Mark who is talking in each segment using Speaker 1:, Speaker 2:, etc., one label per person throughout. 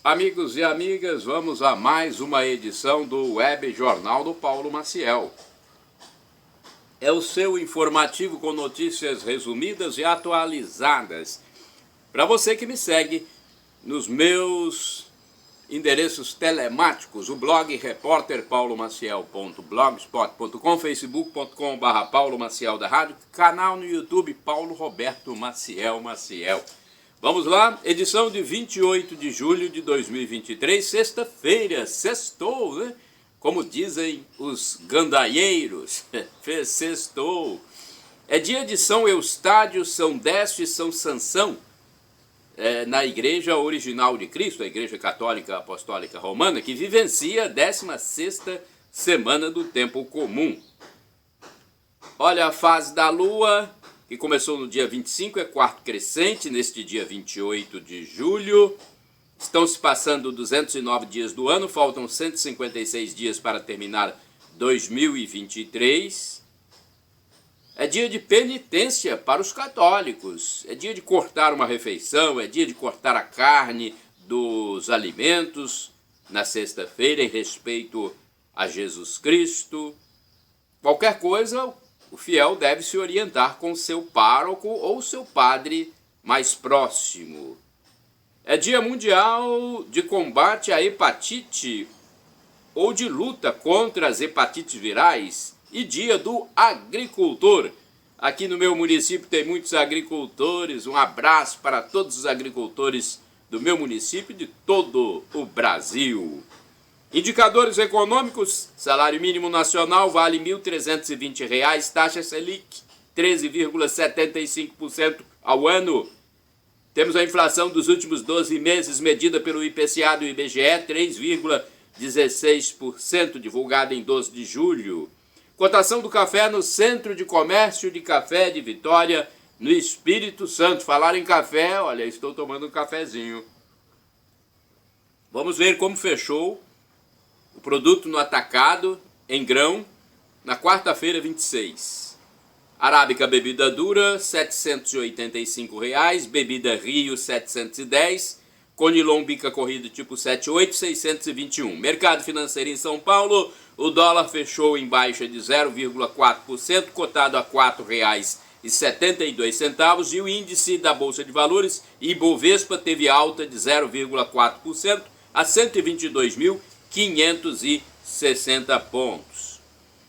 Speaker 1: Amigos e amigas, vamos a mais uma edição do Web Jornal do Paulo Maciel. É o seu informativo com notícias resumidas e atualizadas. Para você que me segue nos meus endereços telemáticos, o blog repórterpaulomaciel.blogspot.com, facebook.com/Paulo Maciel da Rádio, canal no YouTube Paulo Roberto Maciel Maciel. Vamos lá, edição de 28 de julho de 2023, sexta-feira, sextou, né? Como dizem os gandaieiros, sextou. É dia de São Eustádio, São Décio e São Sansão, na Igreja Original de Cristo, a Igreja Católica Apostólica Romana, que vivencia a 16ª Semana do Tempo Comum. Olha a fase da Lua, que começou no dia 25, é quarto crescente, neste dia 28 de julho. Estão se passando 209 dias do ano, faltam 156 dias para terminar 2023. É dia de penitência para os católicos, é dia de cortar uma refeição, é dia de cortar a carne dos alimentos na sexta-feira em respeito a Jesus Cristo. Qualquer coisa, o fiel deve se orientar com seu pároco ou seu padre mais próximo. É dia mundial de combate à hepatite ou de luta contra as hepatites virais e dia do agricultor. Aqui no meu município tem muitos agricultores, um abraço para todos os agricultores do meu município e de todo o Brasil. Indicadores econômicos, salário mínimo nacional vale R$ 1.320, taxa Selic 13,75% ao ano. Temos a inflação dos últimos 12 meses medida pelo IPCA do IBGE, 3,16%, divulgada em 12 de julho. Cotação do café no Centro de Comércio de Café de Vitória, no Espírito Santo. Falar em café, olha, estou tomando um cafezinho. Vamos ver como fechou o produto no atacado, em grão, na quarta-feira 26. Arábica bebida dura, R$ 785, bebida Rio, 710, Conilon bica corrida tipo 78, 621. Mercado financeiro em São Paulo, o dólar fechou em baixa de 0,4%, cotado a R$ 4,72, e o índice da Bolsa de Valores, Ibovespa, teve alta de 0,4% a 122.560 pontos.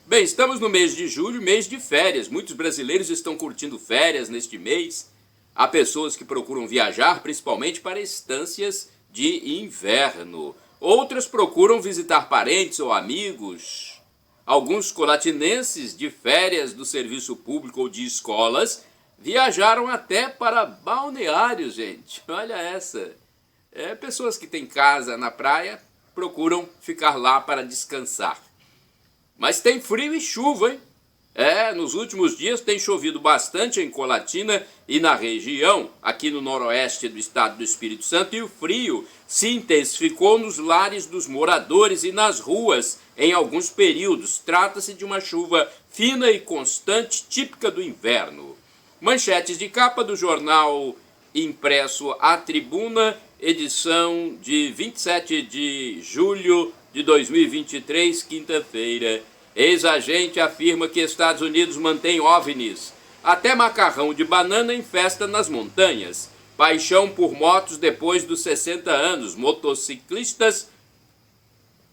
Speaker 1: Bem, estamos no mês de julho, mês de férias. Muitos brasileiros estão curtindo férias neste mês. Há pessoas que procuram viajar, principalmente para estâncias de inverno. Outras procuram visitar parentes ou amigos. Alguns colatinenses de férias do serviço público ou de escolas viajaram até para balneários, gente. Olha essa. Pessoas que têm casa na praia procuram ficar lá para descansar. Mas tem frio e chuva, hein? Nos últimos dias tem chovido bastante em Colatina e na região, aqui no noroeste do estado do Espírito Santo, e o frio se intensificou nos lares dos moradores e nas ruas em alguns períodos. Trata-se de uma chuva fina e constante, típica do inverno. Manchetes de capa do jornal impresso A Tribuna, edição de 27 de julho de 2023, quinta-feira. Ex-agente afirma que Estados Unidos mantém OVNIs. Até macarrão de banana em festa nas montanhas. Paixão por motos depois dos 60 anos. Motociclistas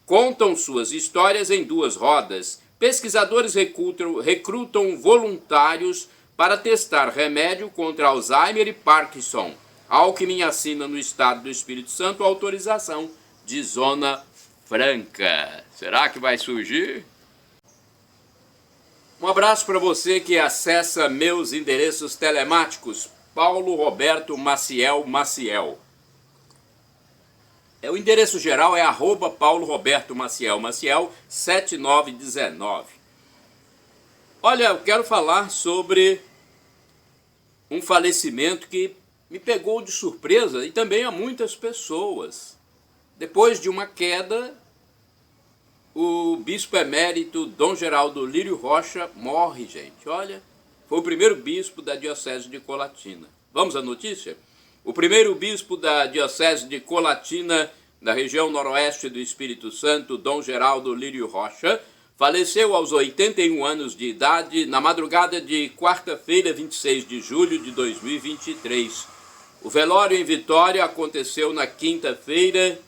Speaker 1: contam suas histórias em duas rodas. Pesquisadores recrutam voluntários para testar remédio contra Alzheimer e Parkinson. Alckmin assina no estado do Espírito Santo autorização de zona franca. Será que vai surgir? Um abraço para você que acessa meus endereços telemáticos, Paulo Roberto Maciel Maciel. O endereço geral é @Paulo Roberto Maciel Maciel 7919. Olha, eu quero falar sobre um falecimento que me pegou de surpresa e também a muitas pessoas. Depois de uma queda, o bispo emérito Dom Geraldo Lírio Rocha morre, gente. Olha, foi o primeiro bispo da diocese de Colatina. Vamos à notícia? O primeiro bispo da diocese de Colatina na região noroeste do Espírito Santo, Dom Geraldo Lírio Rocha, faleceu aos 81 anos de idade na madrugada de quarta-feira, 26 de julho de 2023. O velório em Vitória aconteceu na quinta-feira,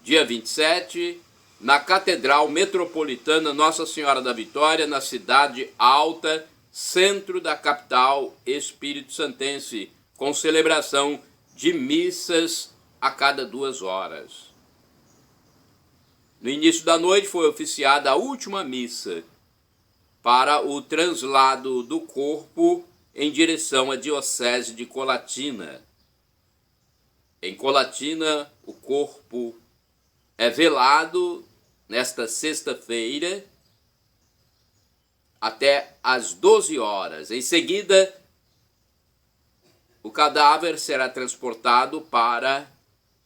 Speaker 1: dia 27, na Catedral Metropolitana Nossa Senhora da Vitória, na Cidade Alta, centro da capital espírito-santense, com celebração de missas a cada 2 horas. No início da noite foi oficiada a última missa para o translado do corpo em direção à Diocese de Colatina. Em Colatina, o corpo é velado nesta sexta-feira até às 12 horas. Em seguida, o cadáver será transportado para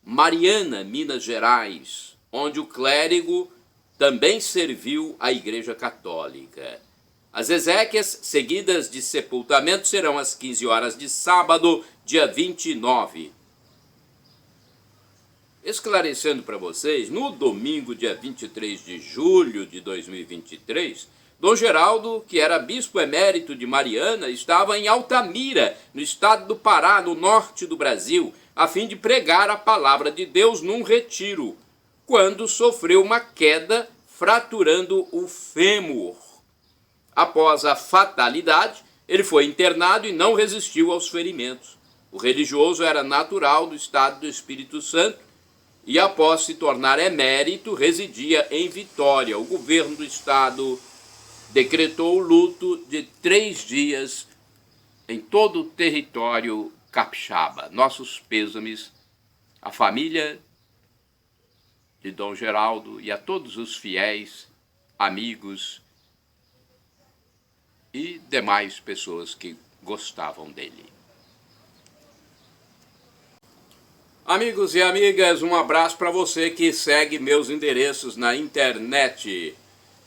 Speaker 1: Mariana, Minas Gerais, onde o clérigo também serviu à Igreja Católica. As exéquias seguidas de sepultamento serão às 15 horas de sábado, dia 29. Esclarecendo para vocês, no domingo, dia 23 de julho de 2023, Dom Geraldo, que era bispo emérito de Mariana, estava em Altamira, no estado do Pará, no norte do Brasil, a fim de pregar a palavra de Deus num retiro, quando sofreu uma queda, fraturando o fêmur. Após a fatalidade, ele foi internado e não resistiu aos ferimentos. O religioso era natural do estado do Espírito Santo, e após se tornar emérito, residia em Vitória. O governo do estado decretou o luto de 3 dias em todo o território capixaba. Nossos pêsames à família de Dom Geraldo e a todos os fiéis, amigos e demais pessoas que gostavam dele. Amigos e amigas, um abraço para você que segue meus endereços na internet.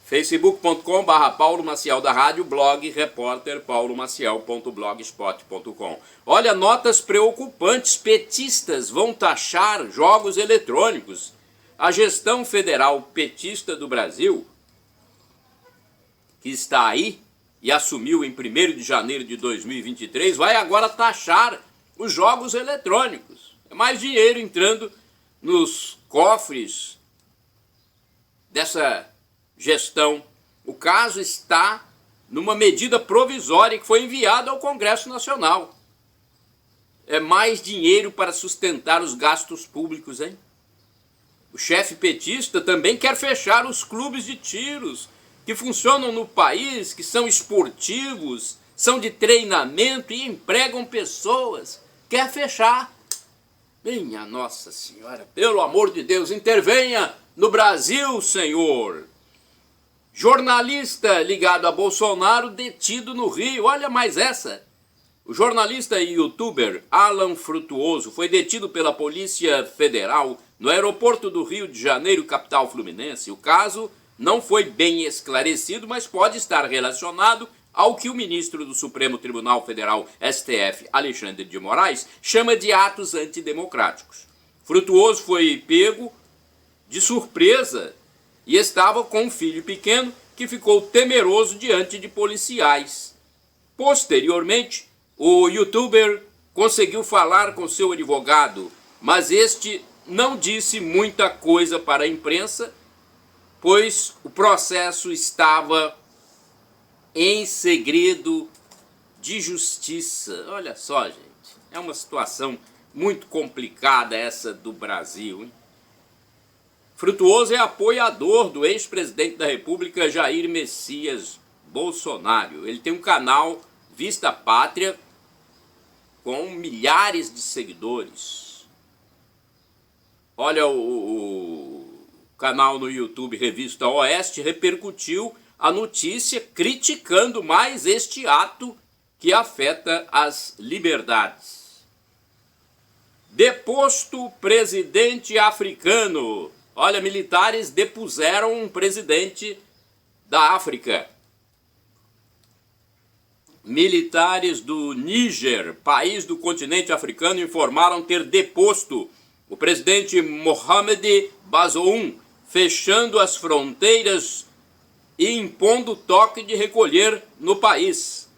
Speaker 1: facebook.com/Paulo Maciel da Rádio, blog repórter paulomaciel.blogspot.com. Olha, notas preocupantes, petistas vão taxar jogos eletrônicos. A gestão federal petista do Brasil, que está aí e assumiu em 1º de janeiro de 2023, vai agora taxar os jogos eletrônicos. É mais dinheiro entrando nos cofres dessa gestão. O caso está numa medida provisória que foi enviada ao Congresso Nacional. É mais dinheiro para sustentar os gastos públicos, hein? O chefe petista também quer fechar os clubes de tiros que funcionam no país, que são esportivos, são de treinamento e empregam pessoas. Quer fechar. Minha Nossa Senhora, pelo amor de Deus, intervenha no Brasil, Senhor. Jornalista ligado a Bolsonaro detido no Rio. Olha mais essa. O jornalista e youtuber Alan Frutuoso foi detido pela Polícia Federal no aeroporto do Rio de Janeiro, capital fluminense. O caso não foi bem esclarecido, mas pode estar relacionado ao que o ministro do Supremo Tribunal Federal, STF, Alexandre de Moraes, chama de atos antidemocráticos. Frutuoso foi pego de surpresa e estava com um filho pequeno que ficou temeroso diante de policiais. Posteriormente, o youtuber conseguiu falar com seu advogado, mas este não disse muita coisa para a imprensa, pois o processo estava em segredo de justiça. Olha só, gente, é uma situação muito complicada essa do Brasil, hein? Frutuoso é apoiador do ex-presidente da República, Jair Messias Bolsonaro. Ele tem um canal Vista Pátria com milhares de seguidores. Olha, o canal no YouTube Revista Oeste repercutiu a notícia criticando mais este ato que afeta as liberdades. Deposto presidente africano. Olha, militares depuseram um presidente da África. Militares do Níger, país do continente africano, informaram ter deposto O presidente Mohamed Bazoum fechando as fronteiras e impondo toque de recolher no país.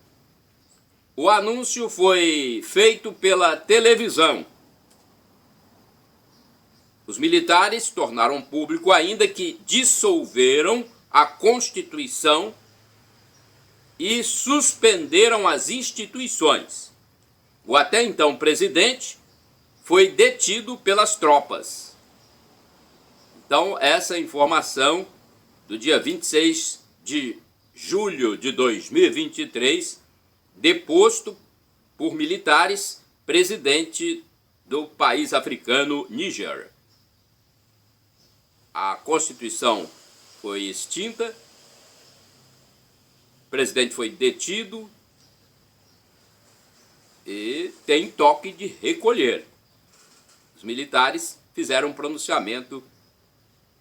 Speaker 1: O anúncio foi feito pela televisão. Os militares tornaram público ainda que dissolveram a Constituição e suspenderam as instituições. O até então presidente foi detido pelas tropas. Então, essa informação do dia 26 de julho de 2023, deposto por militares, presidente do país africano Níger. A Constituição foi extinta, o presidente foi detido e tem toque de recolher. Os militares fizeram um pronunciamento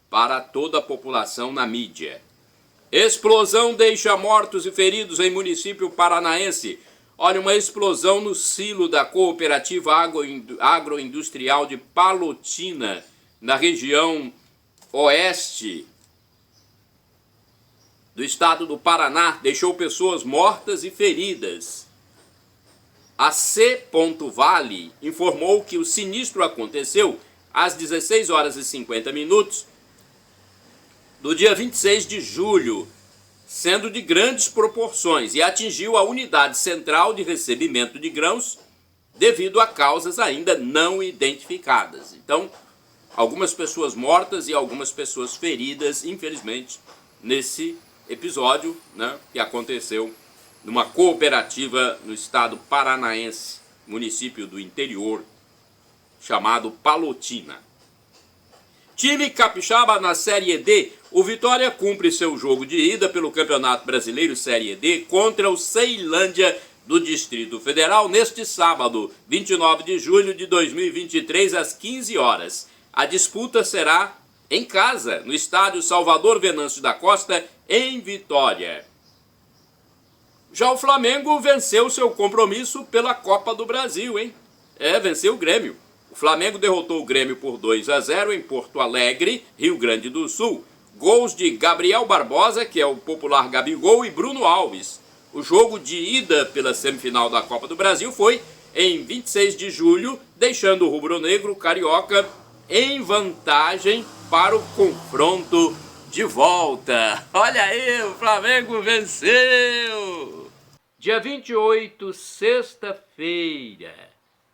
Speaker 1: para toda a população na mídia. Explosão deixa mortos e feridos em município paranaense. Olha, uma explosão no silo da cooperativa agroindustrial de Palotina, na região oeste do estado do Paraná, deixou pessoas mortas e feridas. A C. Vale informou que o sinistro aconteceu às 16 horas e 50 minutos do dia 26 de julho, sendo de grandes proporções, e atingiu a unidade central de recebimento de grãos devido a causas ainda não identificadas. Então, algumas pessoas mortas e algumas pessoas feridas, infelizmente, nesse episódio, né, que aconteceu numa cooperativa no estado paranaense, município do interior, chamado Palotina. Time capixaba na Série D. O Vitória cumpre seu jogo de ida pelo Campeonato Brasileiro Série D contra o Ceilândia do Distrito Federal neste sábado, 29 de julho de 2023, às 15 horas. A disputa será em casa, no estádio Salvador Venâncio da Costa, em Vitória. Já o Flamengo venceu seu compromisso pela Copa do Brasil, hein? Venceu o Grêmio. O Flamengo derrotou o Grêmio por 2-0 em Porto Alegre, Rio Grande do Sul. Gols de Gabriel Barbosa, que é o popular Gabigol, e Bruno Alves. O jogo de ida pela semifinal da Copa do Brasil foi em 26 de julho, deixando o rubro-negro carioca em vantagem para o confronto de volta. Olha aí, o Flamengo venceu! Dia 28, sexta-feira,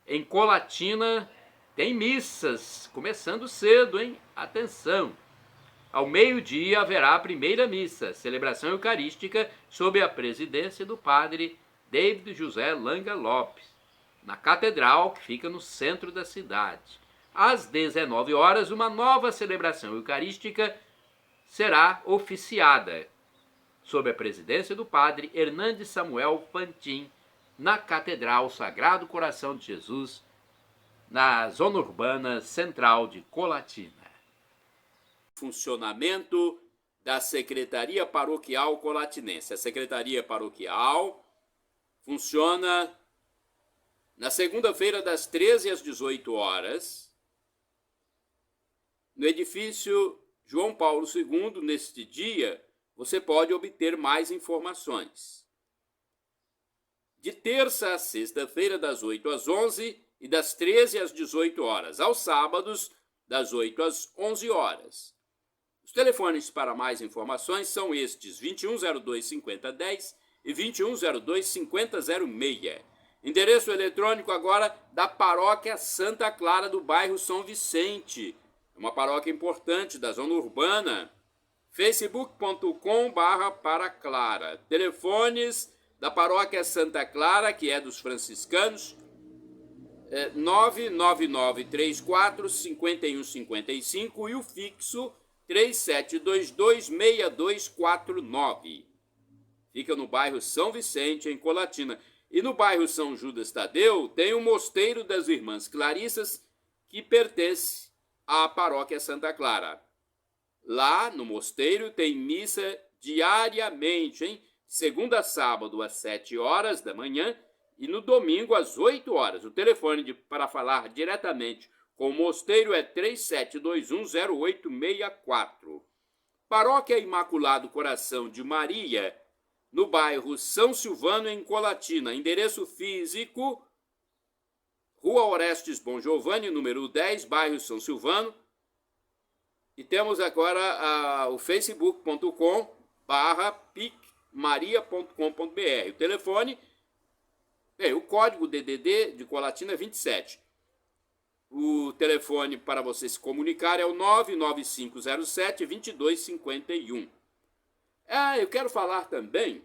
Speaker 1: em Colatina, tem missas, começando cedo, hein? Atenção! Ao meio-dia haverá a primeira missa, celebração eucarística, sob a presidência do padre David José Langa Lopes, na catedral que fica no centro da cidade. Às 19 horas, uma nova celebração eucarística será oficiada, sob a presidência do padre Hernandes Samuel Fantin, na Catedral Sagrado Coração de Jesus, na zona urbana central de Colatina. Funcionamento da Secretaria Paroquial Colatinense. A Secretaria Paroquial funciona na segunda-feira das 13 às 18 horas, no edifício João Paulo II. Neste dia, você pode obter mais informações. De terça a sexta-feira, das 8 às 11 e das 13 às 18 horas. Aos sábados, das 8 às 11 horas. Os telefones para mais informações são estes: 2102-5010 e 2102-5006. Endereço eletrônico agora da Paróquia Santa Clara do bairro São Vicente. É uma paróquia importante da zona urbana. facebook.com/paraclara. Telefones da Paróquia Santa Clara, que é dos franciscanos, 99934-5155 e o fixo 3722-6249. Fica no bairro São Vicente, em Colatina. E no bairro São Judas Tadeu tem o Mosteiro das Irmãs Clarissas, que pertence à Paróquia Santa Clara. Lá no mosteiro tem missa diariamente, hein? Segunda a sábado às 7 horas da manhã e no domingo às 8 horas. O telefone para falar diretamente com o Mosteiro é 37210864. Paróquia Imaculado Coração de Maria, no bairro São Silvano, em Colatina. Endereço físico: Rua Orestes Bom Giovanni, número 10, bairro São Silvano. E temos agora o facebook.com/picmaria.com.br. O telefone, o código DDD de Colatina é 27. O telefone para você se comunicar é o 99507-2251. Eu quero falar também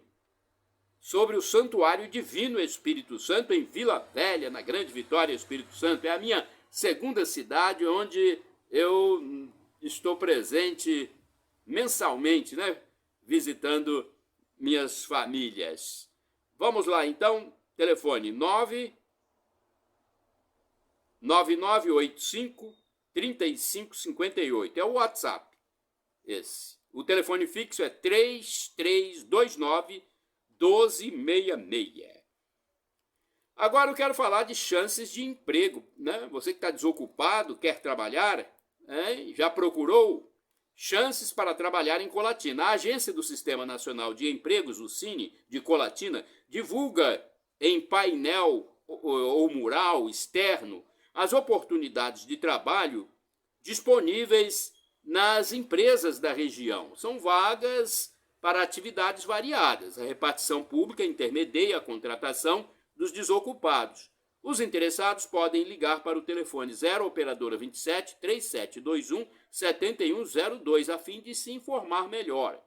Speaker 1: sobre o Santuário Divino Espírito Santo em Vila Velha, na Grande Vitória, Espírito Santo. É a minha segunda cidade onde eu estou presente mensalmente, visitando minhas famílias. Vamos lá, então. Telefone 99985-3558. É o WhatsApp, esse. O telefone fixo é 3329-1266. Agora eu quero falar de chances de emprego, Você que está desocupado, quer trabalhar, já procurou chances para trabalhar em Colatina. A Agência do Sistema Nacional de Empregos, o Cine, de Colatina, divulga em painel ou mural externo as oportunidades de trabalho disponíveis nas empresas da região. São vagas para atividades variadas. A repartição pública intermedia a contratação dos desocupados. Os interessados podem ligar para o telefone 0 operadora 27 3721 7102 a fim de se informar melhor.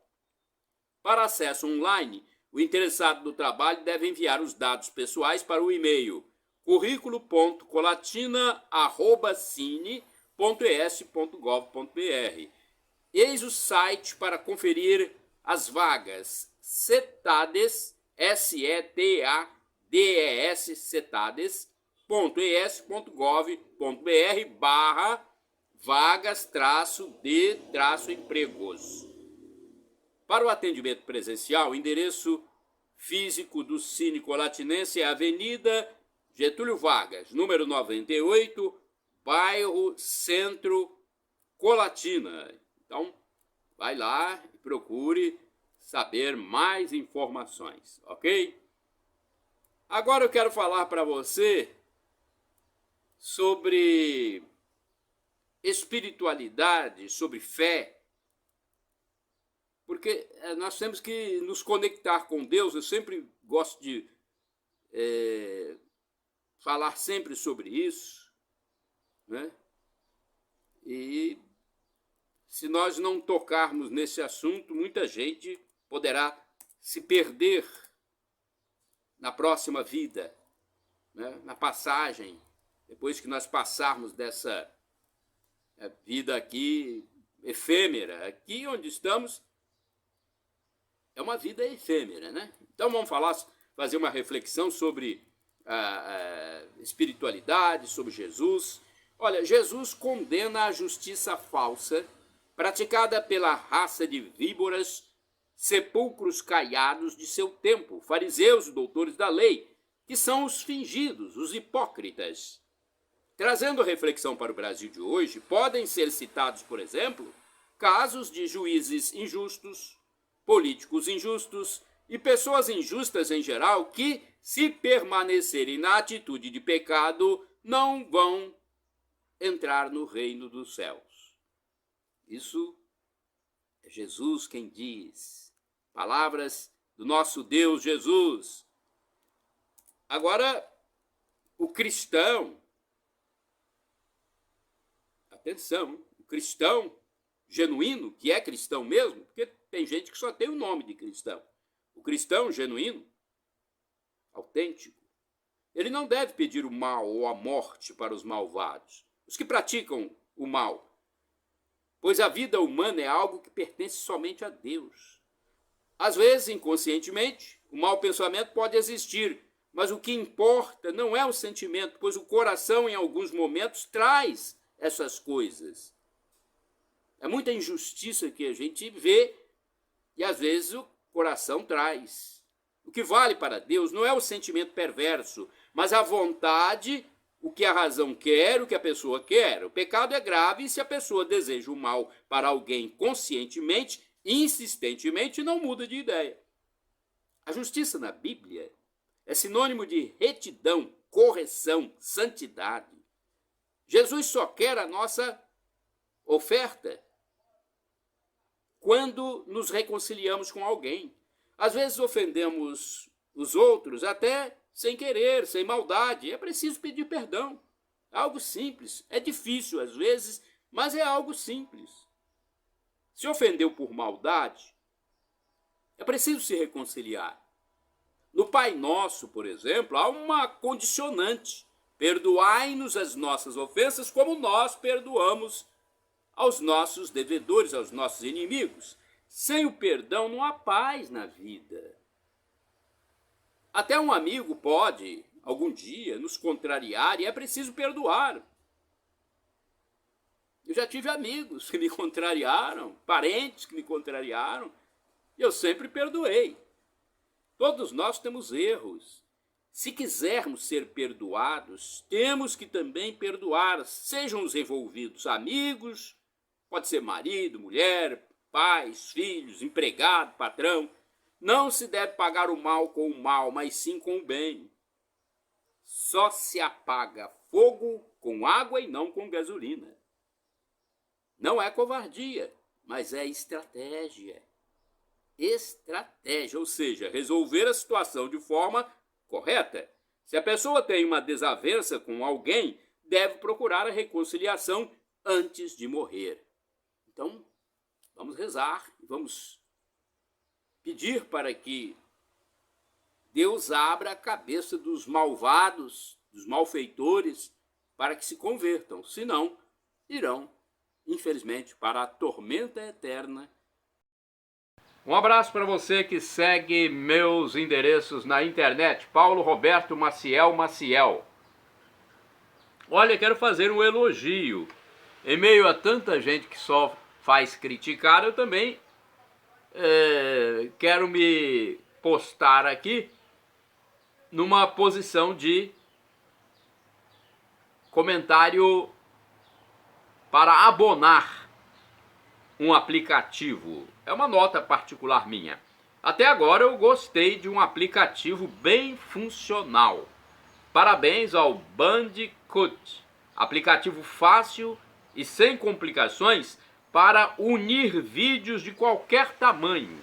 Speaker 1: Para acesso online, o interessado no trabalho deve enviar os dados pessoais para o e-mail currículo.colatina@cine.es.gov.br. Eis o site para conferir as vagas: Setades, SETADES, setades.es.gov.br/vagas-de-empregos. Para o atendimento presencial, o endereço físico do Cine Colatinense é Avenida Getúlio Vargas, número 98, bairro Centro, Colatina. Então, vai lá e procure saber mais informações, ok? Agora eu quero falar para você sobre espiritualidade, sobre fé, porque nós temos que nos conectar com Deus. Eu sempre gosto de falar sempre sobre isso, E se nós não tocarmos nesse assunto, muita gente poderá se perder na próxima vida, na passagem, depois que nós passarmos dessa vida aqui efêmera. Aqui onde estamos é uma vida efêmera, Então vamos fazer uma reflexão sobre a espiritualidade, sobre Jesus. Olha, Jesus condena a justiça falsa praticada pela raça de víboras, sepulcros caiados de seu tempo, fariseus e doutores da lei, que são os fingidos, os hipócritas. Trazendo reflexão para o Brasil de hoje, podem ser citados, por exemplo, casos de juízes injustos, políticos injustos e pessoas injustas em geral que, se permanecerem na atitude de pecado, não vão entrar no reino dos céus. Isso é Jesus quem diz. Palavras do nosso Deus Jesus. Agora, o cristão, atenção, o cristão genuíno, que é cristão mesmo, porque tem gente que só tem o nome de cristão. O cristão genuíno, autêntico, ele não deve pedir o mal ou a morte para os malvados, os que praticam o mal, pois a vida humana é algo que pertence somente a Deus. Às vezes, inconscientemente, o mau pensamento pode existir, mas o que importa não é o sentimento, pois o coração, em alguns momentos, traz essas coisas. É muita injustiça que a gente vê e, às vezes, o coração traz. O que vale para Deus não é o sentimento perverso, mas a vontade, o que a razão quer, o que a pessoa quer. O pecado é grave se a pessoa deseja o mal para alguém conscientemente, insistentemente, não muda de ideia. A justiça na Bíblia é sinônimo de retidão, correção, santidade. Jesus só quer a nossa oferta quando nos reconciliamos com alguém. Às vezes ofendemos os outros até sem querer, sem maldade. É preciso pedir perdão. É algo simples. É difícil às vezes, mas é algo simples. Se ofendeu por maldade, é preciso se reconciliar. No Pai Nosso, por exemplo, há uma condicionante. Perdoai-nos as nossas ofensas como nós perdoamos aos nossos devedores, aos nossos inimigos. Sem o perdão não há paz na vida. Até um amigo pode, algum dia, nos contrariar e é preciso perdoar. Eu já tive amigos que me contrariaram, parentes que me contrariaram, e eu sempre perdoei. Todos nós temos erros. Se quisermos ser perdoados, temos que também perdoar, sejam os envolvidos amigos, pode ser marido, mulher, pais, filhos, empregado, patrão. Não se deve pagar o mal com o mal, mas sim com o bem. Só se apaga fogo com água e não com gasolina. Não é covardia, mas é estratégia. Estratégia, ou seja, resolver a situação de forma correta. Se a pessoa tem uma desavença com alguém, deve procurar a reconciliação antes de morrer. Então, vamos rezar, vamos pedir para que Deus abra a cabeça dos malvados, dos malfeitores, para que se convertam. Senão, irão, infelizmente, para a tormenta eterna. Um abraço para você que segue meus endereços na internet. Paulo Roberto Maciel. Olha, quero fazer um elogio. Em meio a tanta gente que só faz criticar, eu também quero me postar aqui numa posição de comentário para abonar um aplicativo. É uma nota particular minha. Até agora eu gostei de um aplicativo bem funcional. Parabéns ao Bandicoot, aplicativo fácil e sem complicações para unir vídeos de qualquer tamanho.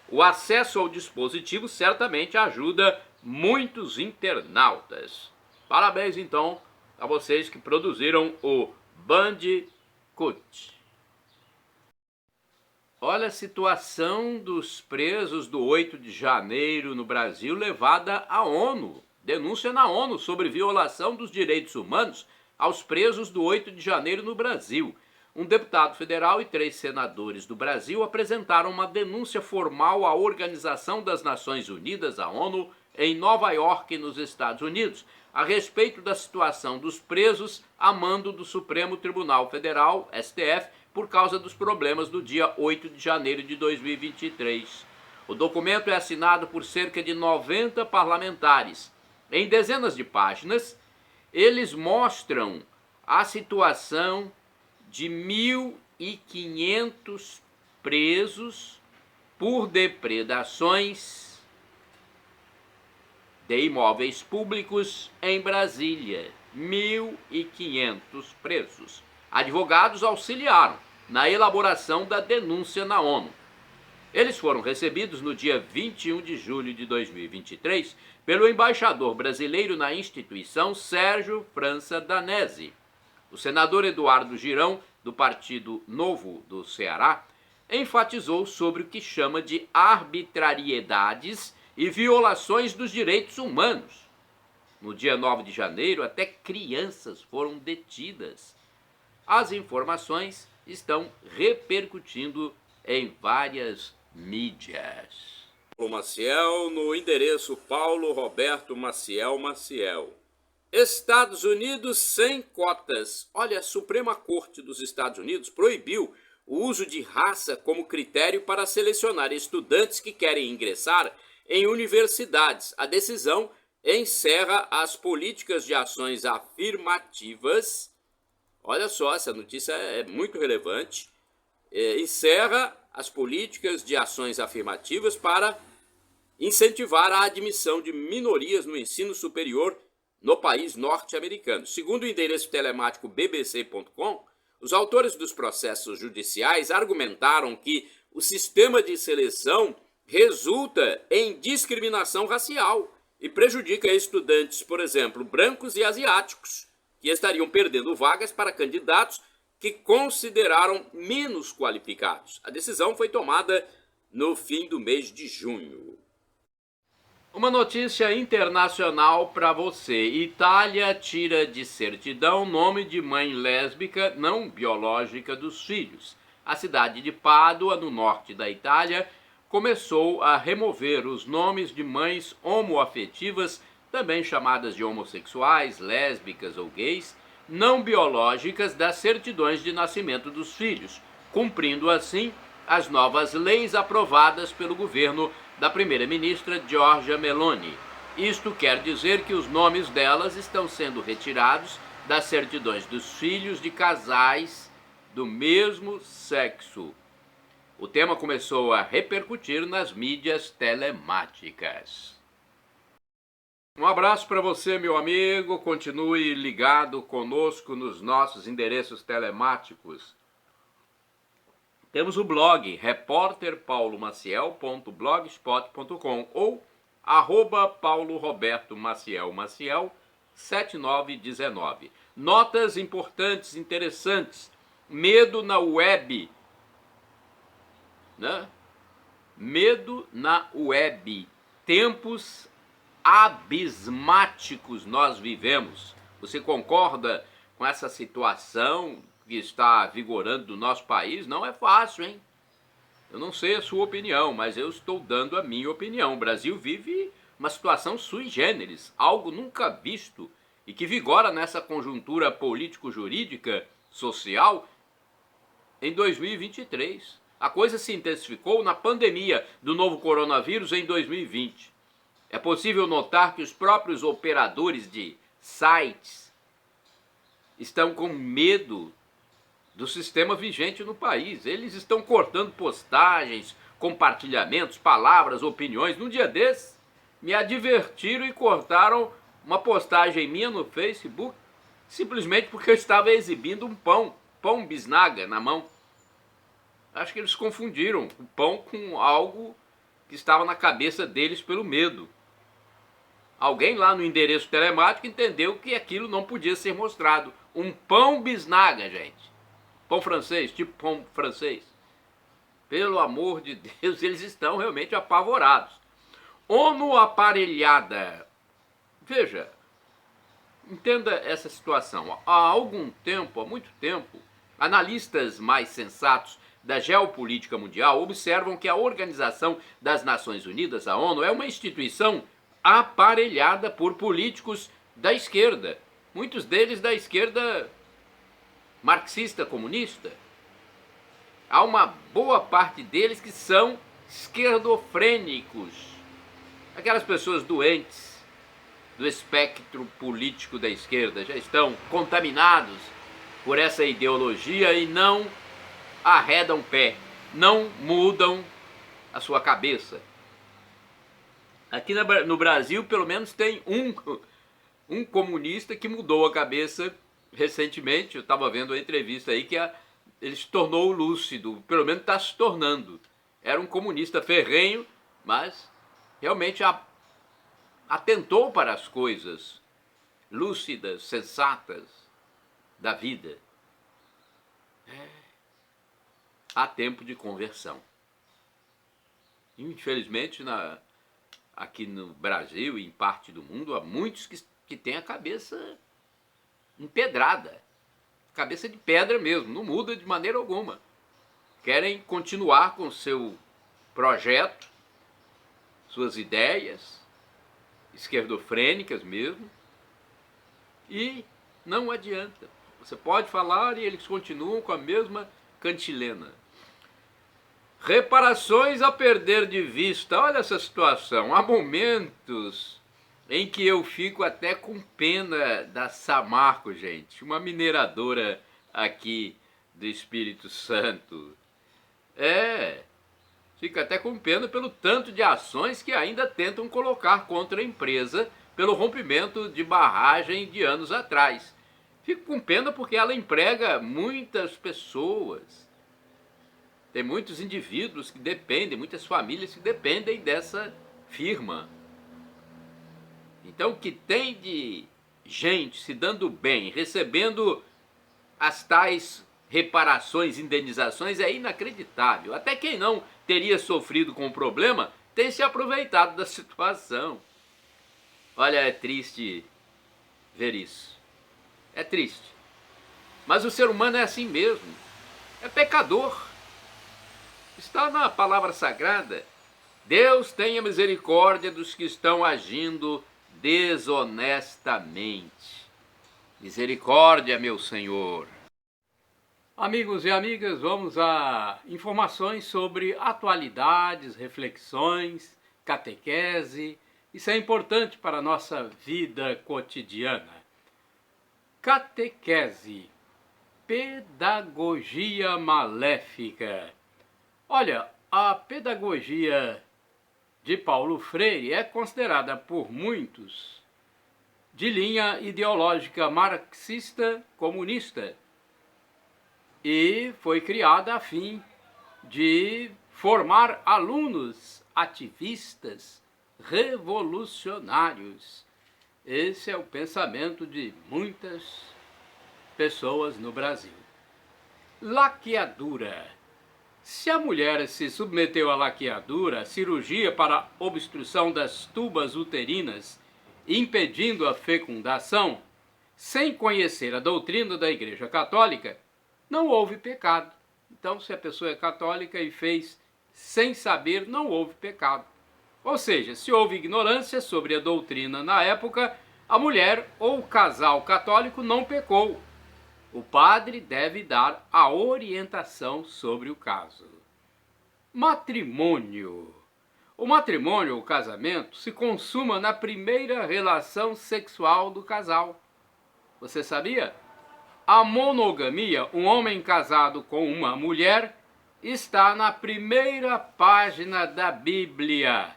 Speaker 1: O acesso ao dispositivo certamente ajuda muitos internautas. Parabéns então a vocês que produziram o Bandicoot. Olha a situação dos presos do 8 de janeiro no Brasil levada à ONU. Denúncia na ONU sobre violação dos direitos humanos aos presos do 8 de janeiro no Brasil. Um deputado federal e 3 senadores do Brasil apresentaram uma denúncia formal à Organização das Nações Unidas, a ONU, em Nova York, nos Estados Unidos, a respeito da situação dos presos a mando do Supremo Tribunal Federal, STF, por causa dos problemas do dia 8 de janeiro de 2023. O documento é assinado por cerca de 90 parlamentares. Em dezenas de páginas, eles mostram a situação de 1.500 presos por depredações de imóveis públicos em Brasília. 1.500 presos. Advogados auxiliaram na elaboração da denúncia na ONU. Eles foram recebidos no dia 21 de julho de 2023 pelo embaixador brasileiro na instituição, Sérgio França Danesi. O senador Eduardo Girão, do Partido Novo do Ceará, enfatizou sobre o que chama de arbitrariedades e violações dos direitos humanos. No dia 9 de janeiro, até crianças foram detidas. As informações estão repercutindo em várias mídias. Paulo Maciel, no endereço Paulo Roberto Maciel. Estados Unidos sem cotas. Olha, a Suprema Corte dos Estados Unidos proibiu o uso de raça como critério para selecionar estudantes que querem ingressar em universidades. A decisão encerra as políticas de ações afirmativas. Olha só, essa notícia é muito relevante. Encerra as políticas de ações afirmativas para incentivar a admissão de minorias no ensino superior no país norte-americano. Segundo o endereço telemático bbc.com, os autores dos processos judiciais argumentaram que o sistema de seleção resulta em discriminação racial e prejudica estudantes, por exemplo, brancos e asiáticos, que estariam perdendo vagas para candidatos que consideraram menos qualificados. A decisão foi tomada no fim do mês de junho. Uma notícia internacional para você. Itália tira de certidão nome de mãe lésbica não biológica dos filhos. A cidade de Pádua, no norte da Itália, começou a remover os nomes de mães homoafetivas, também chamadas de homossexuais, lésbicas ou gays, não biológicas das certidões de nascimento dos filhos, cumprindo assim as novas leis aprovadas pelo governo da primeira-ministra Giorgia Meloni. Isto quer dizer que os nomes delas estão sendo retirados das certidões dos filhos de casais do mesmo sexo. O tema começou a repercutir nas mídias telemáticas. Um abraço para você, meu amigo. Continue ligado conosco nos nossos endereços telemáticos. Temos o blog repórterpaulomaciel.blogspot.com ou @PauloRobertoMaciel 7919. Notas importantes, interessantes. Medo na web. Né? Medo na web. Tempos abismáticos nós vivemos. Você concorda com essa situação que está vigorando no nosso país? Não é fácil, hein? Eu não sei a sua opinião, mas eu estou dando a minha opinião. O Brasil vive uma situação sui generis, algo nunca visto e que vigora nessa conjuntura político-jurídica, social, em 2023. A coisa se intensificou na pandemia do novo coronavírus em 2020. É possível notar que os próprios operadores de sites estão com medo do sistema vigente no país. Eles estão cortando postagens, compartilhamentos, palavras, opiniões. Num dia desses, me advertiram e cortaram uma postagem minha no Facebook, simplesmente porque eu estava exibindo um pão bisnaga na mão. Acho que eles confundiram o pão com algo que estava na cabeça deles pelo medo. Alguém lá no endereço telemático entendeu que aquilo não podia ser mostrado. Um pão bisnaga, gente. Pão francês, tipo pão francês. Pelo amor de Deus, eles estão realmente apavorados. ONU aparelhada. Veja, entenda essa situação. Há algum tempo, há muito tempo, analistas mais sensatos da geopolítica mundial observam que a Organização das Nações Unidas, a ONU, é uma instituição aparelhada por políticos da esquerda, muitos deles da esquerda marxista, comunista. Há uma boa parte deles que são esquerdofrênicos, aquelas pessoas doentes do espectro político da esquerda, já estão contaminados por essa ideologia e não arredam pé, não mudam a sua cabeça. Aqui no Brasil, pelo menos, tem um comunista que mudou a cabeça recentemente. Eu estava vendo a entrevista aí que ele se tornou lúcido, pelo menos está se tornando. Era um comunista ferrenho, mas realmente atentou para as coisas lúcidas, sensatas da vida. Há tempo de conversão. Infelizmente, aqui no Brasil e em parte do mundo, há muitos que têm a cabeça empedrada. Cabeça de pedra mesmo, não muda de maneira alguma. Querem continuar com seu projeto, suas ideias, esquerdofrênicas mesmo, e não adianta. Você pode falar e eles continuam com a mesma cantilena. Reparações a perder de vista. Olha essa situação. Há momentos em que eu fico até com pena da Samarco, gente, uma mineradora aqui do Espírito Santo. Fica até com pena pelo tanto de ações que ainda tentam colocar contra a empresa pelo rompimento de barragem de anos atrás. Fico com pena porque ela emprega muitas pessoas. Tem muitos indivíduos que dependem, muitas famílias que dependem dessa firma. Então, o que tem de gente se dando bem, recebendo as tais reparações, indenizações, é inacreditável. Até quem não teria sofrido com o problema tem se aproveitado da situação. Olha, é triste ver isso. É triste. Mas o ser humano é assim mesmo. É pecador. Está na palavra sagrada. Deus tenha misericórdia dos que estão agindo desonestamente. Misericórdia, meu Senhor. Amigos e amigas, vamos a informações sobre atualidades, reflexões, catequese. Isso é importante para a nossa vida cotidiana. Catequese, pedagogia maléfica. Olha, a pedagogia de Paulo Freire é considerada por muitos de linha ideológica marxista-comunista e foi criada a fim de formar alunos ativistas revolucionários. Esse é o pensamento de muitas pessoas no Brasil. Laqueadura. Se a mulher se submeteu à laqueadura, cirurgia para obstrução das tubas uterinas, impedindo a fecundação, sem conhecer a doutrina da Igreja Católica, não houve pecado. Então, se a pessoa é católica e fez sem saber, não houve pecado. Ou seja, se houve ignorância sobre a doutrina na época, a mulher ou o casal católico não pecou. O padre deve dar a orientação sobre o caso. Matrimônio. O matrimônio, o casamento, se consuma na primeira relação sexual do casal. Você sabia? A monogamia, um homem casado com uma mulher, está na primeira página da Bíblia.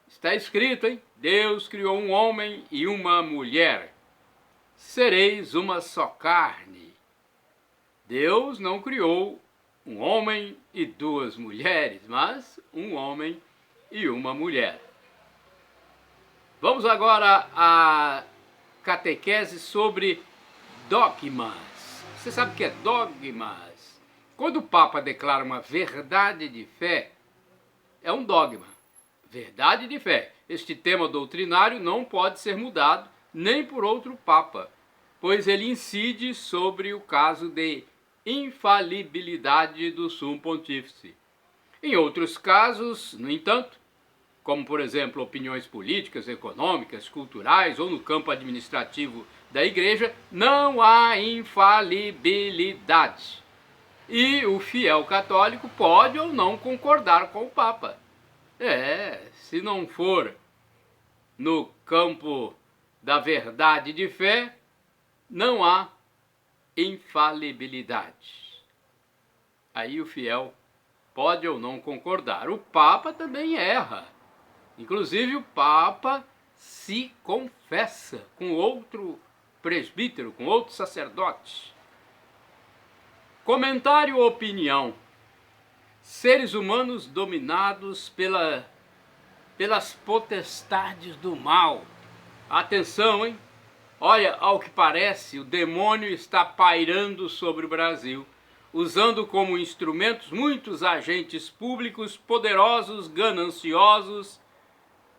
Speaker 1: Está escrito, hein? Deus criou um homem e uma mulher. Sereis uma só carne. Deus não criou um homem e duas mulheres, mas um homem e uma mulher. Vamos agora à catequese sobre dogmas. Você sabe o que é dogmas? Quando o Papa declara uma verdade de fé, é um dogma. Verdade de fé. Este tema doutrinário não pode ser mudado nem por outro Papa, pois ele incide sobre o caso de infalibilidade do Sumo Pontífice. Em outros casos, no entanto, como por exemplo opiniões políticas, econômicas, culturais ou no campo administrativo da Igreja, não há infalibilidade. E o fiel católico pode ou não concordar com o Papa. Se não for no campo da verdade de fé, não há infalibilidade. Aí o fiel pode ou não concordar. O Papa também erra. Inclusive o Papa se confessa com outro presbítero, com outro sacerdote. Comentário ou opinião. Seres humanos dominados pelas potestades do mal. Atenção, hein? Olha, ao que parece, o demônio está pairando sobre o Brasil, usando como instrumentos muitos agentes públicos poderosos, gananciosos,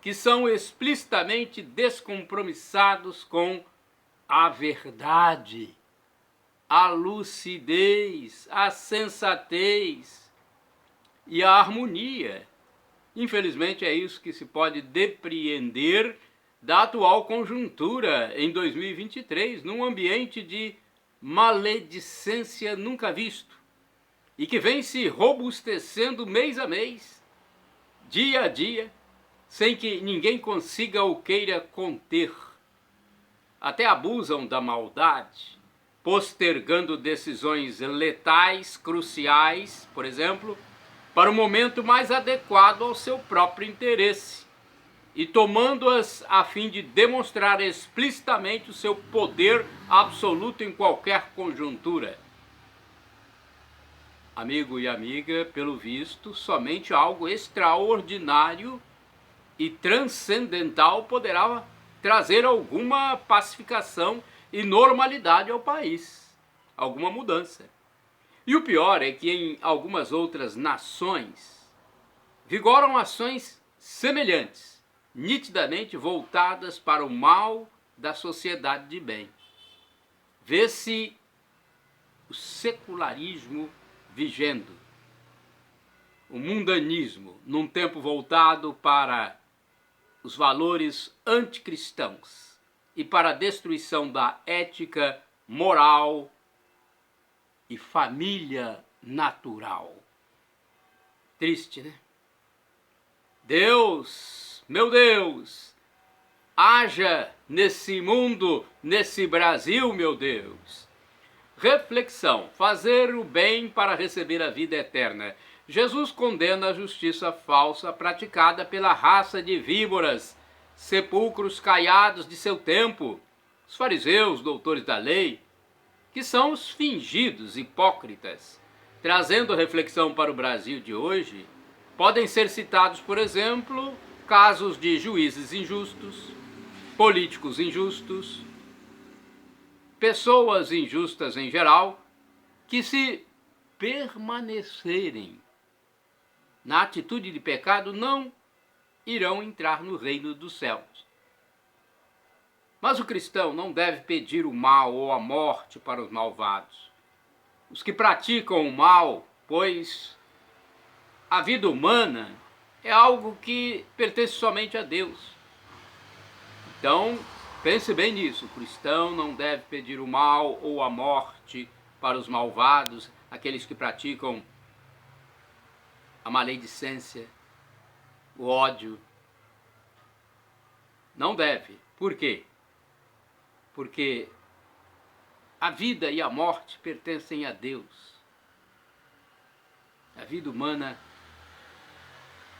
Speaker 1: que são explicitamente descompromissados com a verdade, a lucidez, a sensatez e a harmonia. Infelizmente é isso que se pode depreender da atual conjuntura em 2023, num ambiente de maledicência nunca visto e que vem se robustecendo mês a mês, dia a dia,
Speaker 2: sem que ninguém consiga ou queira conter. Até abusam da maldade, postergando decisões letais, cruciais, por exemplo, para o momento mais adequado ao seu próprio interesse, e tomando-as a fim de demonstrar explicitamente o seu poder absoluto em qualquer conjuntura. Amigo e amiga, pelo visto, somente algo extraordinário e transcendental poderá trazer alguma pacificação e normalidade ao país, alguma mudança. E o pior é que em algumas outras nações vigoram ações semelhantes, nitidamente voltadas para o mal da sociedade de bem. Vê-se o secularismo vigendo, o mundanismo, num tempo voltado para os valores anticristãos e para a destruição da ética, moral e família natural. Triste, né? Deus, meu Deus, haja nesse mundo, nesse Brasil, meu Deus. Reflexão: fazer o bem para receber a vida eterna. Jesus condena a justiça falsa praticada pela raça de víboras, sepulcros caiados de seu tempo, os fariseus, doutores da lei, que são os fingidos hipócritas. Trazendo reflexão para o Brasil de hoje, podem ser citados, por exemplo, casos de juízes injustos, políticos injustos, pessoas injustas em geral, que se permanecerem na atitude de pecado não irão entrar no reino dos céus. Mas o cristão não deve pedir o mal ou a morte para os malvados, os que praticam o mal, pois a vida humana é algo que pertence somente a Deus. Então, pense bem nisso. O cristão não deve pedir o mal ou a morte para os malvados, aqueles que praticam a maledicência, o ódio. Não deve. Por quê? Porque a vida e a morte pertencem a Deus. A vida humana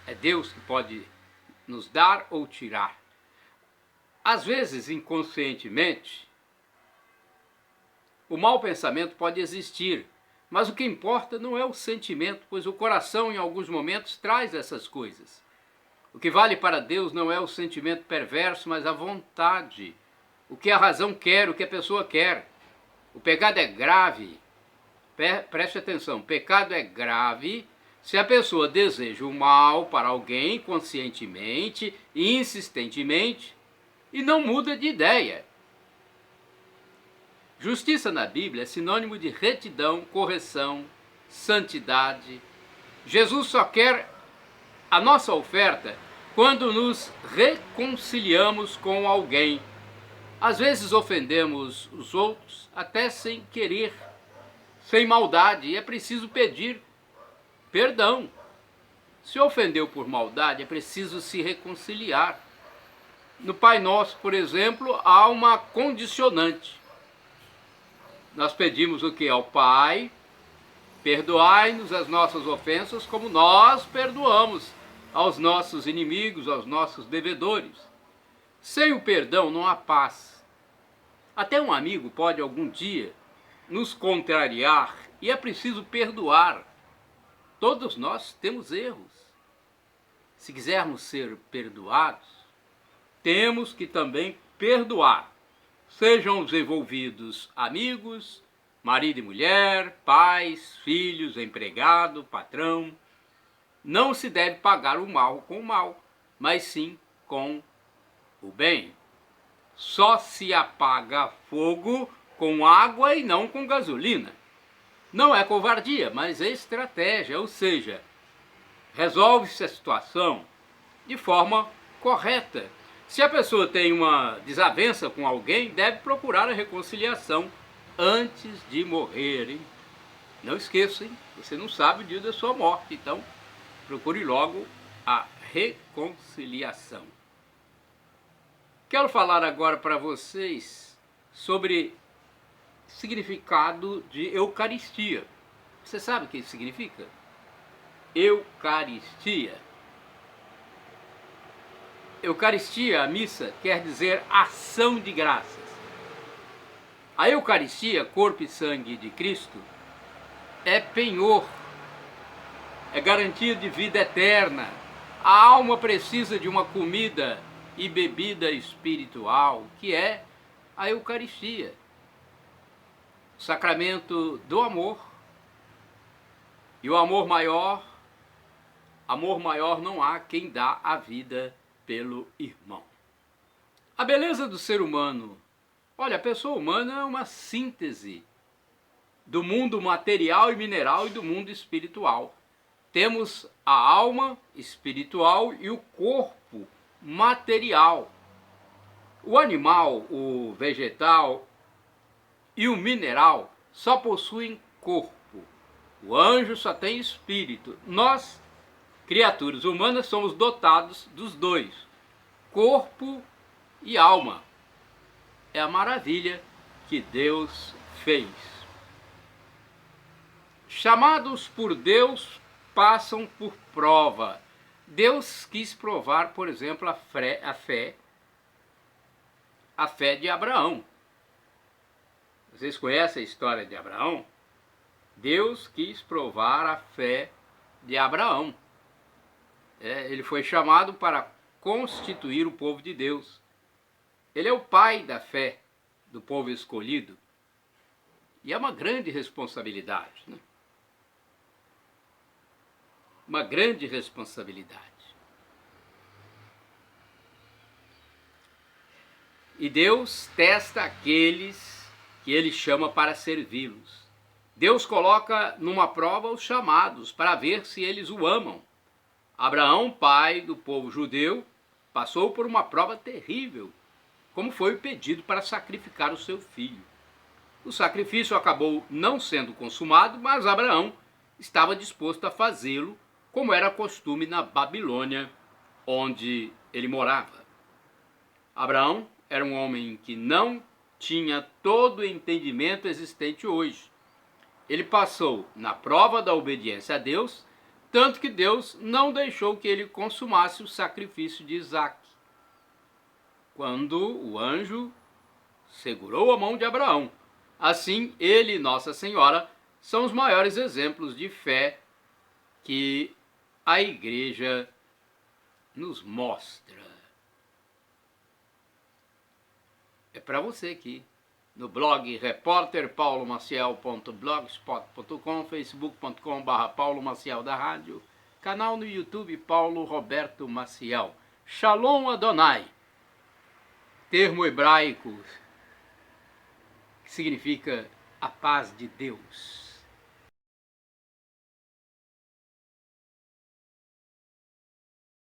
Speaker 2: é Deus que pode nos dar ou tirar. Às vezes, inconscientemente, o mau pensamento pode existir, mas o que importa não é o sentimento, pois o coração, em alguns momentos, traz essas coisas. O que vale para Deus não é o sentimento perverso, mas a vontade, o que a razão quer, o que a pessoa quer. O pecado é grave, preste atenção, o pecado é grave se a pessoa deseja o mal para alguém conscientemente e insistentemente e não muda de ideia. Justiça na Bíblia é sinônimo de retidão, correção, santidade. Jesus só quer a nossa oferta quando nos reconciliamos com alguém. Às vezes ofendemos os outros até sem querer, sem maldade, e é preciso pedir perdão. Se ofendeu por maldade, é preciso se reconciliar. No Pai Nosso, por exemplo, há uma condicionante. Nós pedimos o que? Ao Pai: perdoai-nos as nossas ofensas como nós perdoamos aos nossos inimigos, aos nossos devedores. Sem o perdão não há paz. Até um amigo pode algum dia nos contrariar e é preciso perdoar. Todos nós temos erros. Se quisermos ser perdoados, temos que também perdoar. Sejam os envolvidos amigos, marido e mulher, pais, filhos, empregado, patrão. Não se deve pagar o mal com o mal, mas sim com o bem. Só se apaga fogo com água e não com gasolina. Não é covardia, mas é estratégia, ou seja, resolve-se a situação de forma correta. Se a pessoa tem uma desavença com alguém, deve procurar a reconciliação antes de morrer. Hein? Não esqueça, hein? Você não sabe o dia da sua morte, então procure logo a reconciliação. Quero falar agora para vocês sobre significado de Eucaristia. Você sabe o que isso significa? Eucaristia. Eucaristia, a missa, quer dizer ação de graças. A Eucaristia, corpo e sangue de Cristo, é penhor, é garantia de vida eterna. A alma precisa de uma comida e bebida espiritual, que é a Eucaristia, o sacramento do amor. E o amor maior não há quem dá a vida pelo irmão. A beleza do ser humano. Olha, a pessoa humana é uma síntese do mundo material e mineral e do mundo espiritual. Temos a alma espiritual e o corpo material. O animal, o vegetal e o mineral só possuem corpo. O anjo só tem espírito. Nós, criaturas humanas, somos dotados dos dois, corpo e alma. É a maravilha que Deus fez. Chamados por Deus, passam por prova. Deus quis provar, por exemplo, a fé de Abraão. Vocês conhecem a história de Abraão? Deus quis provar a fé de Abraão. Ele foi chamado para constituir o povo de Deus. Ele é o pai da fé do povo escolhido. E é uma grande responsabilidade, né? Uma grande responsabilidade. E Deus testa aqueles que Ele chama para servi-los. Deus coloca numa prova os chamados para ver se eles o amam. Abraão, pai do povo judeu, passou por uma prova terrível, como foi o pedido para sacrificar o seu filho. O sacrifício acabou não sendo consumado, mas Abraão estava disposto a fazê-lo, como era costume na Babilônia, onde ele morava. Abraão era um homem que não tinha todo o entendimento existente hoje. Ele passou na prova da obediência a Deus, tanto que Deus não deixou que ele consumasse o sacrifício de Isaque. Quando o anjo segurou a mão de Abraão. Assim, ele e Nossa Senhora são os maiores exemplos de fé que a Igreja nos mostra. É para você aqui, no blog repórterpaulomaciel.blogspot.com, facebook.com/Paulo Maciel da Rádio, canal no YouTube Paulo Roberto Maciel. Shalom Adonai, termo hebraico que significa a paz de Deus.